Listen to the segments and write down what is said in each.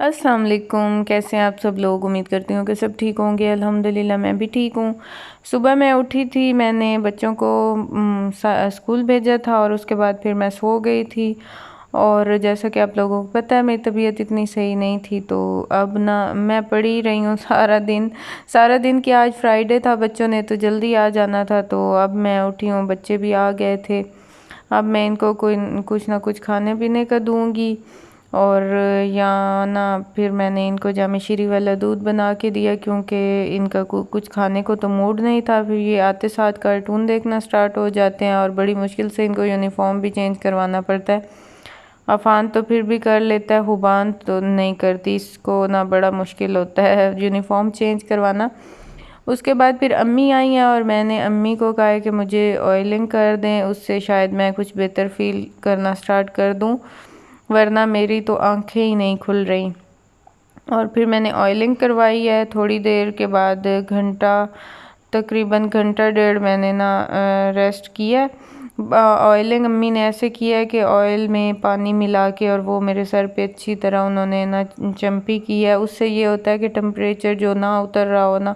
अस्सलाम वालेकुम। कैसे हैं आप सब लोग? उम्मीद करती हूँ कि सब ठीक होंगे। अल्हम्दुलिल्लाह मैं भी ठीक हूँ। सुबह मैं उठी थी, मैंने बच्चों को स्कूल भेजा था और उसके बाद फिर मैं सो गई थी। और जैसा कि आप लोगों को पता है मेरी तबीयत इतनी सही नहीं थी, तो अब ना मैं पड़ी रही हूँ सारा दिन कि आज फ्राइडे था, बच्चों ने तो जल्दी आ जाना था, तो अब मैं उठी हूँ, बच्चे भी आ गए थे। अब मैं इनको कोई कुछ ना कुछ खाने पीने का दूंगी। और या ना फिर मैंने इनको जामे शीरी वाला दूध बना के दिया, क्योंकि इनका कुछ खाने को तो मूड नहीं था। फिर ये आते साथ कार्टून देखना स्टार्ट हो जाते हैं और बड़ी मुश्किल से इनको यूनिफॉर्म भी चेंज करवाना पड़ता है। अफ़ान तो फिर भी कर लेता है, हुबान तो नहीं करती, इसको ना बड़ा मुश्किल होता है यूनिफॉर्म चेंज करवाना। उसके बाद फिर अम्मी आई हैं और मैंने अम्मी को कहा है कि मुझे ऑयलिंग कर दें, उससे शायद मैं कुछ बेहतर फील करना स्टार्ट कर दूं, वरना मेरी तो आंखें ही नहीं खुल रही। और फिर मैंने ऑयलिंग करवाई है। थोड़ी देर के बाद तकरीबन घंटा डेढ़ मैंने ना रेस्ट किया। ऑयलिंग अम्मी ने ऐसे किया है कि ऑयल में पानी मिला के और वो मेरे सर पे अच्छी तरह उन्होंने ना चम्पी की है। उससे ये होता है कि टेम्परेचर जो ना उतर रहा हो ना,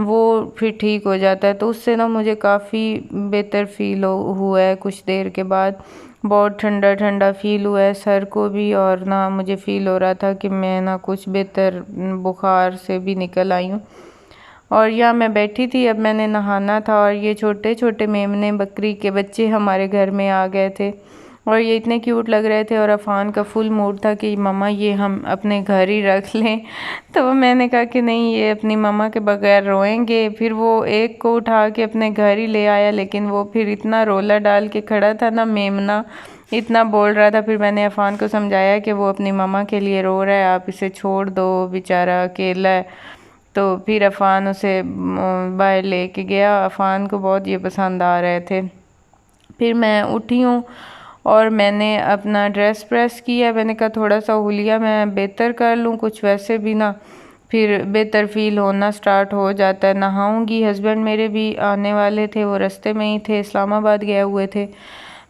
वो फिर ठीक हो जाता है। तो उससे ना मुझे काफ़ी बेहतर फील हुआ है। कुछ देर के बाद बहुत ठंडा ठंडा फील हुआ है सर को भी, और ना मुझे फील हो रहा था कि मैं ना कुछ बेहतर बुखार से भी निकल आई हूँ। और यहाँ मैं बैठी थी, अब मैंने नहाना था, और ये छोटे छोटे मेमने बकरी के बच्चे हमारे घर में आ गए थे और ये इतने क्यूट लग रहे थे। और अफ़ान का फुल मूड था कि मम्मा ये हम अपने घर ही रख लें। तो मैंने कहा कि नहीं, ये अपनी मम्मा के बगैर रोएंगे। फिर वो एक को उठा के अपने घर ही ले आया, लेकिन वो फिर इतना रोला डाल के खड़ा था ना, मेमना इतना बोल रहा था। फिर मैंने अफ़ान को समझाया कि वो अपनी मम्मा के लिए रो रहा है, आप इसे छोड़ दो, बेचारा अकेला है। तो फिर अफ़ान उसे बाहर लेके गया। अफ़ान को बहुत ये पसंद आ रहे थे। फिर मैं उठी हूँ और मैंने अपना ड्रेस प्रेस किया। मैंने कहा थोड़ा सा हुलिया मैं बेहतर कर लूँ, कुछ वैसे भी ना फिर बेहतर फील होना स्टार्ट हो जाता है। नहाऊंगी, हस्बैंड मेरे भी आने वाले थे, वो रास्ते में ही थे, इस्लामाबाद गए हुए थे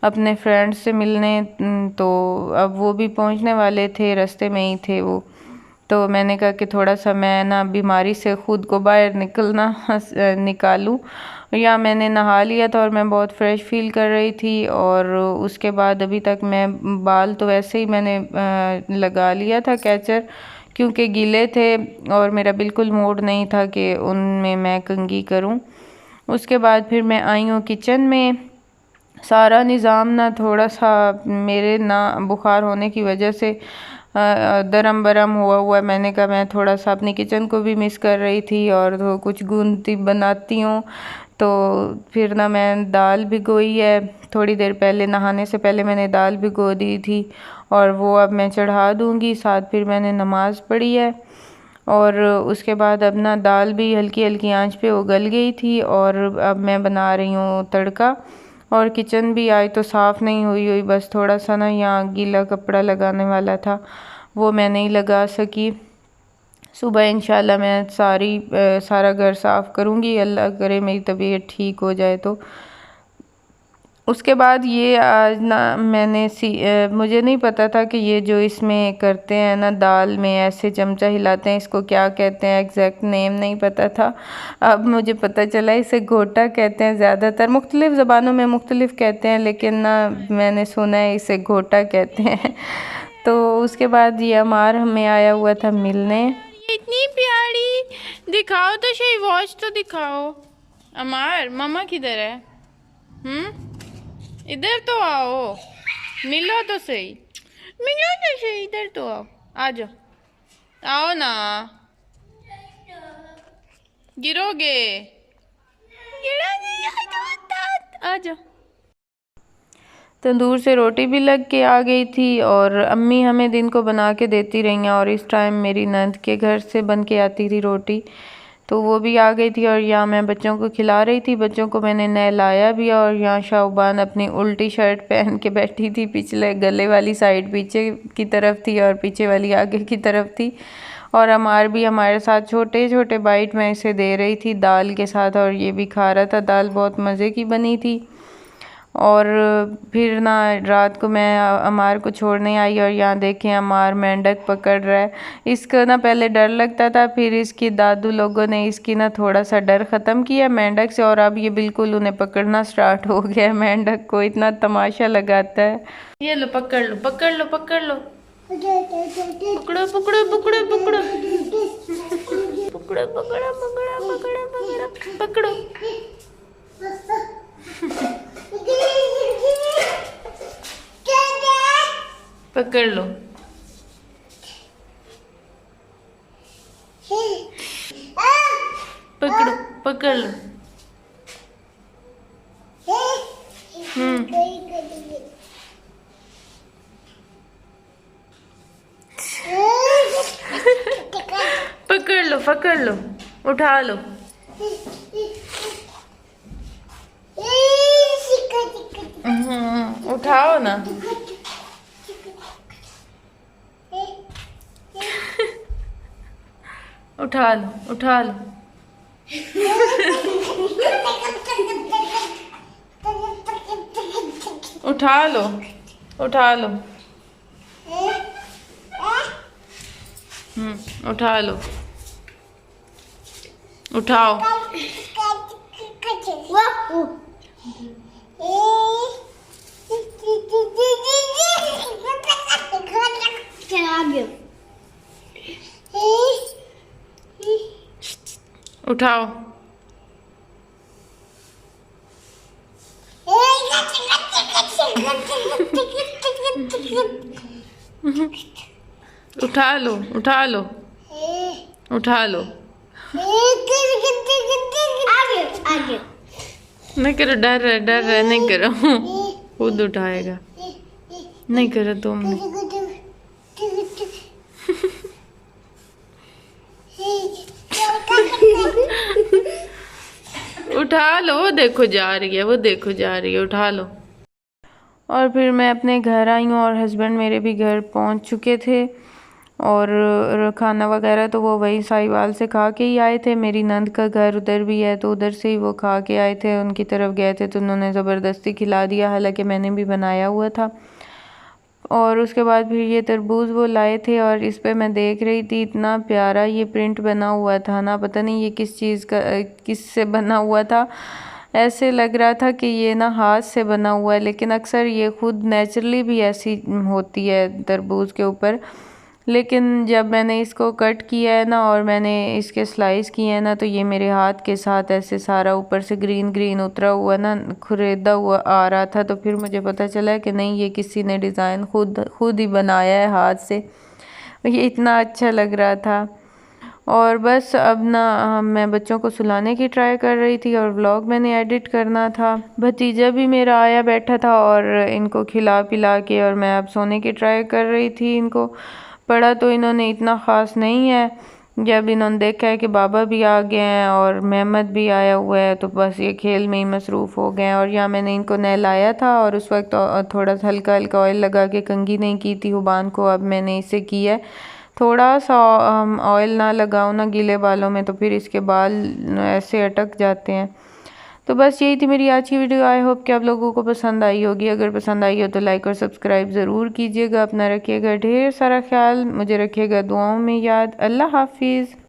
अपने फ्रेंड्स से मिलने। तो अब वो भी पहुंचने वाले थे, रास्ते में ही थे वो। तो मैंने कहा कि थोड़ा सा मैं ना बीमारी से ख़ुद को बाहर निकालूं। या मैंने नहा लिया था और मैं बहुत फ़्रेश फील कर रही थी। और उसके बाद अभी तक मैं बाल तो वैसे ही मैंने लगा लिया था कैचर, क्योंकि गीले थे और मेरा बिल्कुल मूड नहीं था कि उनमें मैं कंघी करूं। उसके बाद फिर मैं आई हूँ किचन में। सारा निज़ाम ना थोड़ा सा मेरे ना बुखार होने की वजह से दरम बरम हुआ है। मैंने कहा मैं थोड़ा सा अपनी किचन को भी मिस कर रही थी और तो कुछ गूंथती बनाती हूँ। तो फिर ना मैं दाल भिगोई है, थोड़ी देर पहले नहाने से पहले मैंने दाल भिगो दी थी और वो अब मैं चढ़ा दूँगी। साथ फिर मैंने नमाज़ पढ़ी है। और उसके बाद अब ना दाल भी हल्की हल्की आंच पे उगल गई थी और अब मैं बना रही हूँ तड़का। और किचन भी आई तो साफ़ नहीं हुई, बस थोड़ा सा ना यहाँ गीला कपड़ा लगाने वाला था, वो मैं नहीं लगा सकी। सुबह इंशाल्लाह मैं सारा घर साफ़ करूँगी, अल्लाह करे मेरी तबीयत ठीक हो जाए तो। उसके बाद ये आज ना मुझे नहीं पता था कि ये जो इसमें करते हैं ना, दाल में ऐसे चमचा हिलाते हैं, इसको क्या कहते हैं, एग्जैक्ट नेम नहीं पता था। अब मुझे पता चला इसे घोटा कहते हैं। ज़्यादातर मुख्तलिफ़ ज़बानों में मुख्तलिफ़ कहते हैं, लेकिन ना मैंने सुना है इसे घोटा कहते हैं। तो उसके बाद ये अमार हमें आया हुआ था मिलने। इतनी प्यारी, दिखाओ तो सही, वॉच तो दिखाओ। अमार मम्मा किधर है? इधर तो आओ, मिलो तो सही, मिलो तो सही, इधर तो आओ, आ जाओ, आओ ना, गिरोगे, गिरोगे, आ जाओ। तंदूर से रोटी भी लग के आ गई थी और अम्मी हमें दिन को बना के देती रही हैं, और इस टाइम मेरी नंद के घर से बन के आती थी रोटी, तो वो भी आ गई थी। और यहाँ मैं बच्चों को खिला रही थी, बच्चों को मैंने नहलाया भी। और यहाँ शाहबान अपनी उल्टी शर्ट पहन के बैठी थी, पिछले गले वाली साइड पीछे की तरफ थी और पीछे वाली आगे की तरफ थी। और अमार भी हमारे साथ छोटे छोटे बाइट मैं इसे दे रही थी दाल के साथ, और ये भी खा रहा था। दाल बहुत मज़े की बनी थी। और फिर ना रात को मैं अमार को छोड़ने आई और यहाँ देखें अमार मेंढक पकड़ रहा है। इसको ना पहले डर लगता था, फिर इसकी दादू लोगों ने इसकी ना थोड़ा सा डर ख़त्म किया मेंढक से और अब ये बिल्कुल उन्हें पकड़ना स्टार्ट हो गया है। मेंढक को इतना तमाशा लगाता है। ये लो पकड़ लो पकड़ लो पकड़ लो, पकड़ो पकड़ो पकड़ो पकड़ो पकड़ो पकड़ो पकड़ो पकड़ो पकड़ो। पकड़ लो, पकड़ो पकड़ लो। पकड़ लो पकड़ लो, उठा लो। उठाओ ना। उठा लो उठा लो। उठा लो उठा लो। उठा लो, उठाओ। उठाओ। उठा लो उठा लो उठा लो। नहीं करो, डर रहा नहीं करो। खुद उठाएगा, नहीं करो तुम। उठा लो, वो देखो जा रही है, वो देखो जा रही है, उठा लो। और फिर मैं अपने घर आई हूँ और हस्बैंड मेरे भी घर पहुँच चुके थे और खाना वगैरह तो वो वही साहिवाल से खा के ही आए थे। मेरी नंद का घर उधर भी है तो उधर से ही वो खा के आए थे, उनकी तरफ गए थे तो उन्होंने ज़बरदस्ती खिला दिया, हालांकि मैंने भी बनाया हुआ था। और उसके बाद फिर ये तरबूज वो लाए थे और इस पे मैं देख रही थी, इतना प्यारा ये प्रिंट बना हुआ था ना, पता नहीं ये किस चीज़ का किस से बना हुआ था। ऐसे लग रहा था कि ये ना हाथ से बना हुआ है, लेकिन अक्सर ये खुद नेचुरली भी ऐसी होती है तरबूज के ऊपर। लेकिन जब मैंने इसको कट किया है ना और मैंने इसके स्लाइस किए हैं ना, तो ये मेरे हाथ के साथ ऐसे सारा ऊपर से ग्रीन ग्रीन उतरा हुआ ना, खुरेदा हुआ आ रहा था। तो फिर मुझे पता चला कि नहीं, ये किसी ने डिज़ाइन खुद ही बनाया है हाथ से। ये इतना अच्छा लग रहा था। और बस अब ना मैं बच्चों को सुलाने की ट्राई कर रही थी और व्लॉग मैंने एडिट करना था। भतीजा भी मेरा आया बैठा था और इनको खिला पिला के और मैं अब सोने की ट्राई कर रही थी। इनको पढ़ा तो इन्होंने इतना ख़ास नहीं है। जब इन्होंने देखा है कि बाबा भी आ गए हैं और मेहमद भी आया हुआ है तो बस ये खेल में ही मसरूफ़ हो गए हैं। और यहाँ मैंने इनको नहलाया था और उस वक्त थोड़ा सा हल्का हल्का ऑयल लगा के कंघी नहीं की थी हुबान को, अब मैंने इसे किया है। थोड़ा सा ऑयल ना लगाओ ना गीले बालों में तो फिर इसके बाल ऐसे अटक जाते हैं। तो बस यही थी मेरी आज की वीडियो। आई होप कि आप लोगों को पसंद आई होगी। अगर पसंद आई हो तो लाइक और सब्सक्राइब ज़रूर कीजिएगा। अपना रखिएगा ढेर सारा ख्याल, मुझे रखिएगा दुआओं में याद। अल्लाह हाफिज़।